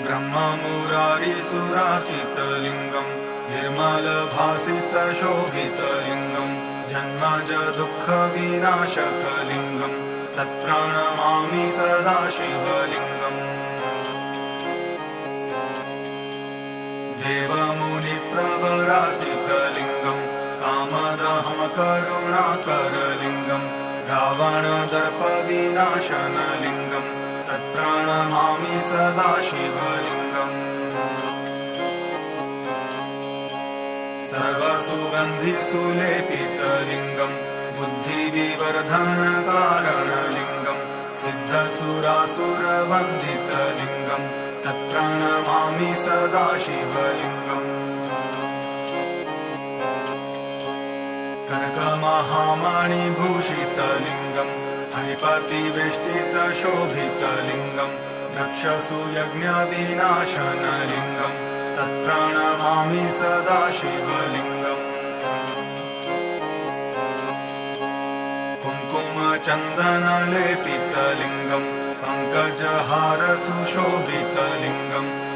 ब्रह्ममुरारिसुराचितलिङ्गम् निर्मलभासितशोभितलिङ्गम् जन्मज दुःखविनाशकलिङ्गम् तत्प्रणमामि सदा शिवलिङ्गम् देवमुनिप्रवराचितलिङ्गम् कामदहमकरुणाकरलिङ्गम् रावणदर्पविनाशनलिङ्गम् तत्प्रणमामि सदा शिवलिङ्गम् सर्वसुगन्धिसुलेपितलिङ्गम् बुद्धिविवर्धनकारणलिङ्गम् सिद्धसुरासुरवन्दितलिङ्गम् तत्प्रणमामि सदा शिवलिङ्गम् कनकमहामणिभूषितलिङ्गम् फणिपतिवेष्टितशोभितलिङ्गम् रक्षसुयज्ञविनाशनलिङ्गम् तत्प्रणमामि सदा शिवलिङ्गम् कुङ्कुमचन्दनलेपितलिङ्गम् पङ्कजहारसुशोभितलिङ्गम्